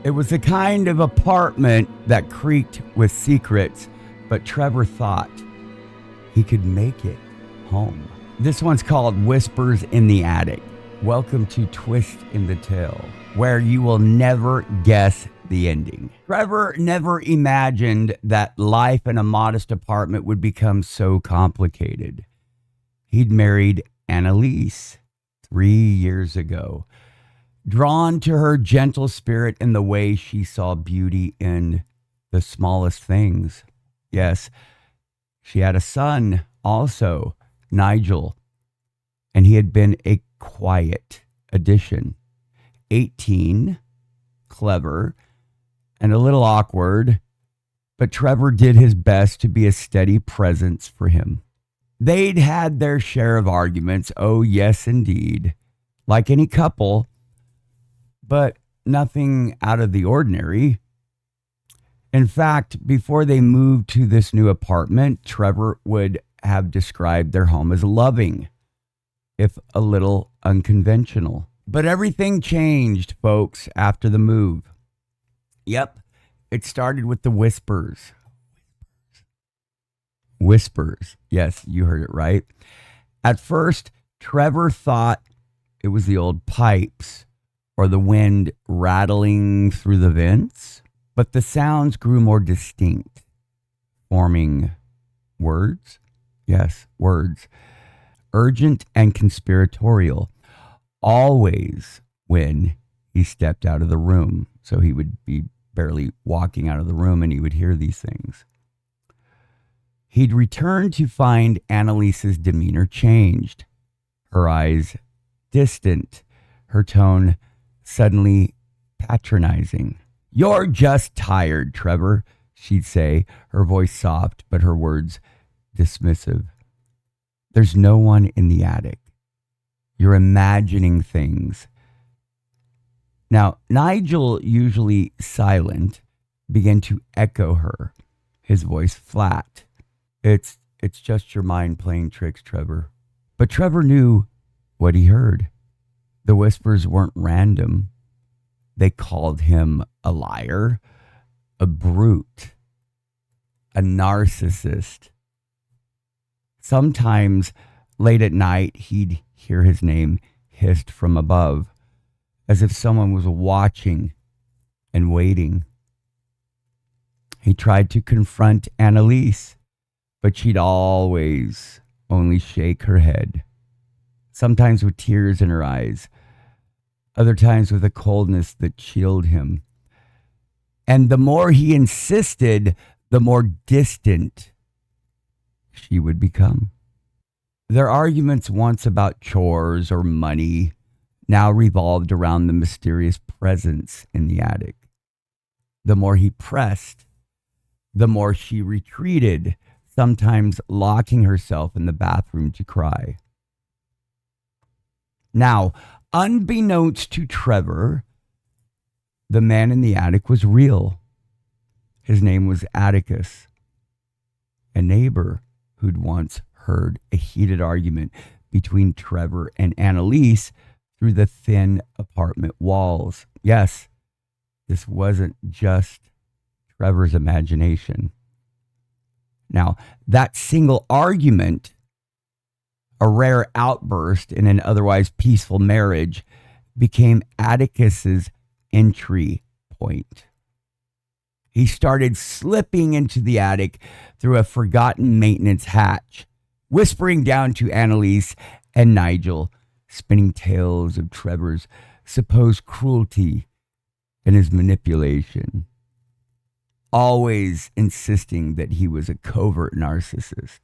It was the kind of apartment that creaked with secrets, but Trevor thought he could make it home. This one's called Whispers in the Attic. Welcome to Twist in the Tale, where you will never guess the ending. Trevor never imagined that life in a modest apartment would become so complicated. He'd married Annalise 3 years ago, drawn to her gentle spirit and the way she saw beauty in the smallest things. Yes, she had a son also, Nigel, and he had been a quiet addition. 18, clever, and a little awkward, but Trevor did his best to be a steady presence for him. They'd had their share of arguments, oh yes indeed, like any couple, but nothing out of the ordinary. In fact, before they moved to this new apartment, Trevor would have described their home as loving, if a little unconventional. But everything changed, folks, after the move. Yep, it started with the whispers. Whispers. Yes, you heard it right. At first, Trevor thought it was the old pipes or the wind rattling through the vents, but the sounds grew more distinct, forming words. Yes, words. Urgent and conspiratorial. Always when he stepped out of the room. So he would be barely walking out of the room and he would hear these things. He'd returned to find Annalise's demeanor changed. Her eyes distant, her tone suddenly patronizing. "You're just tired, Trevor," she'd say, her voice soft, but her words dismissive. "There's no one in the attic. You're imagining things." Now, Nigel, usually silent, began to echo her, his voice flat. It's just your mind playing tricks, Trevor." But Trevor knew what he heard. The whispers weren't random. They called him a liar, a brute, a narcissist. Sometimes late at night, he'd hear his name hissed from above, as if someone was watching and waiting. He tried to confront Annalise, but she'd always only shake her head, sometimes with tears in her eyes, other times with a coldness that chilled him. And the more he insisted, the more distant she would become. Their arguments, once about chores or money, now revolved around the mysterious presence in the attic. The more he pressed, the more she retreated, sometimes locking herself in the bathroom to cry. Now, unbeknownst to Trevor, the man in the attic was real. His name was Atticus, a neighbor who'd once heard a heated argument between Trevor and Annalise through the thin apartment walls. Yes, this wasn't just Trevor's imagination. Now, that single argument, a rare outburst in an otherwise peaceful marriage, became Atticus's entry point. He started slipping into the attic through a forgotten maintenance hatch, whispering down to Annalise and Nigel, spinning tales of Trevor's supposed cruelty and his manipulation, always insisting that he was a covert narcissist.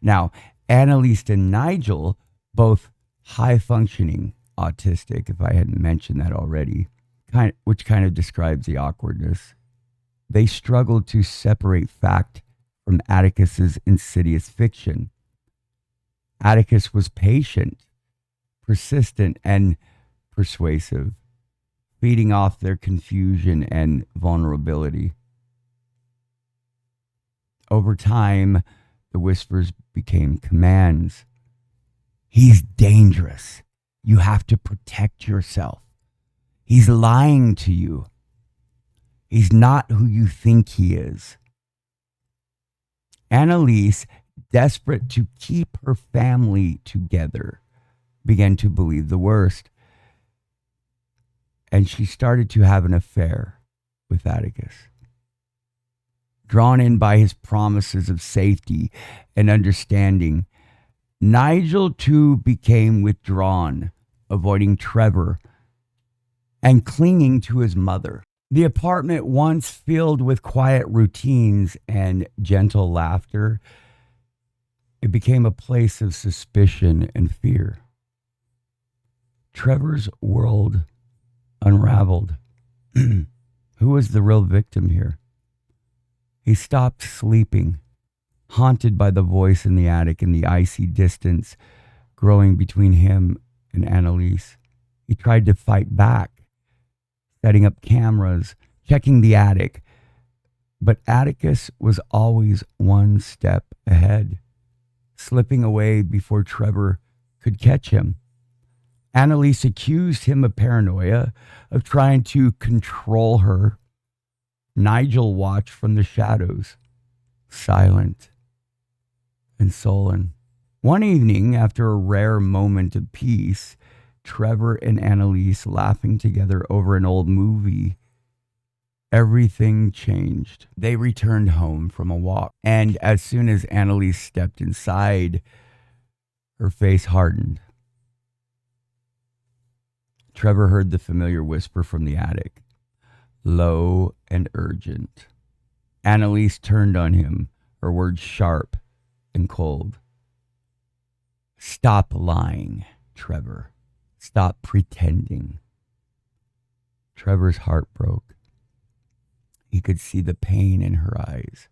Now, Annalise and Nigel, both high-functioning autistic, if I hadn't mentioned that already, which kind of describes the awkwardness, they struggled to separate fact from Atticus's insidious fiction. Atticus was patient, persistent, and persuasive, feeding off their confusion and vulnerability. Over time, the whispers became commands. "He's dangerous. You have to protect yourself. He's lying to you. He's not who you think he is. Annalise, desperate to keep her family together, began to believe the worst. And she started to have an affair with Atticus. Drawn in by his promises of safety and understanding, Nigel too became withdrawn, avoiding Trevor and clinging to his mother. The apartment, once filled with quiet routines and gentle laughter, it became a place of suspicion and fear. Trevor's world unraveled. Who was the real victim here? He stopped sleeping, haunted by the voice in the attic and the icy distance growing between him and Annalise. He tried to fight back, setting up cameras, checking the attic. But Atticus was always one step ahead, slipping away before Trevor could catch him. Annalise accused him of paranoia, of trying to control her. Nigel watched from the shadows, silent and sullen. One evening, after a rare moment of peace, Trevor and Annalise laughing together over an old movie, everything changed. They returned home from a walk, and as soon as Annalise stepped inside, her face hardened. Trevor heard the familiar whisper from the attic, low and urgent. Annalise turned on him, her words sharp and cold. Stop lying, Trevor. Stop pretending. Trevor's heart broke. He could see the pain in her eyes,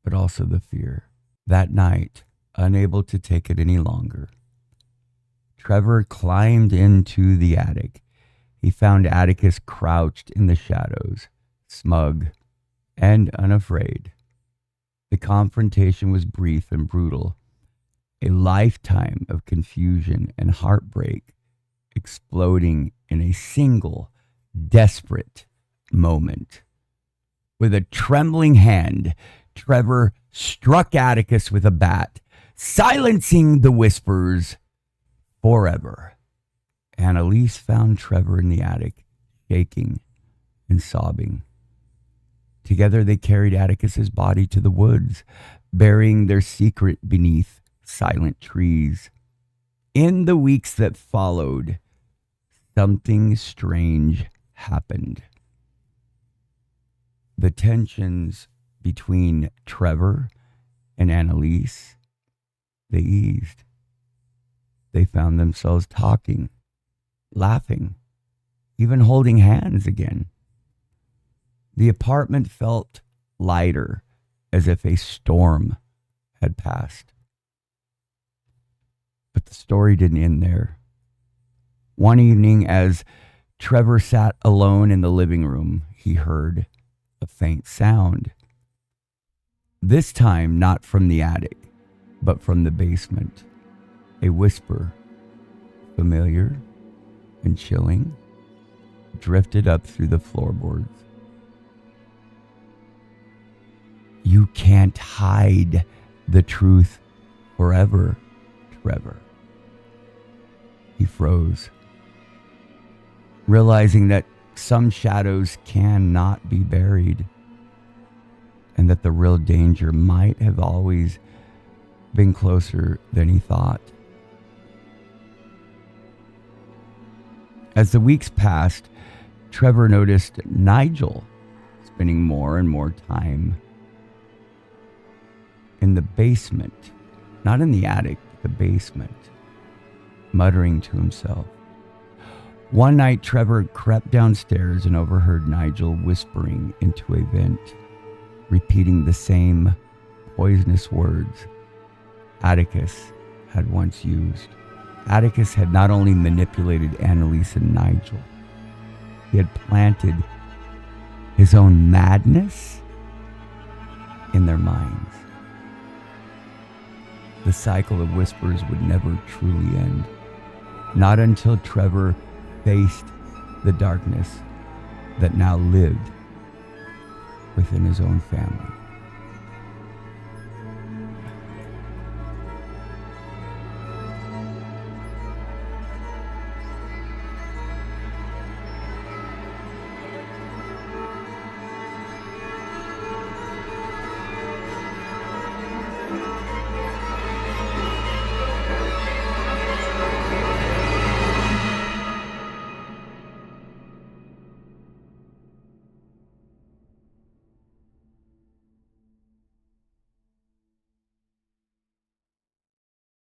but also the fear. That night, unable to take it any longer, Trevor climbed into the attic. He found Atticus crouched in the shadows, smug and unafraid. The confrontation was brief and brutal, a lifetime of confusion and heartbreak exploding in a single, desperate moment. With a trembling hand, Trevor struck Atticus with a bat, silencing the whispers forever. Annalise found Trevor in the attic, shaking and sobbing. Together they carried Atticus's body to the woods, burying their secret beneath silent trees. In the weeks that followed, something strange happened. The tensions between Trevor and Annalise, they eased. They found themselves talking, laughing, even holding hands again. The apartment felt lighter, as if a storm had passed. But the story didn't end there. One evening, as Trevor sat alone in the living room, he heard a faint sound. This time, not from the attic, but from the basement. A whisper, familiar and chilling, drifted up through the floorboards. You can't hide the truth forever, Trevor. He froze, realizing that some shadows cannot be buried, and that the real danger might have always been closer than he thought. As the weeks passed, Trevor noticed Nigel spending more and more time in the basement, not in the attic, but the basement, muttering to himself. One night, Trevor crept downstairs and overheard Nigel whispering into a vent, repeating the same poisonous words Atticus had once used. Atticus had not only manipulated Annalise and Nigel, he had planted his own madness in their minds. The cycle of whispers would never truly end, not until Trevor faced the darkness that now lived within his own family.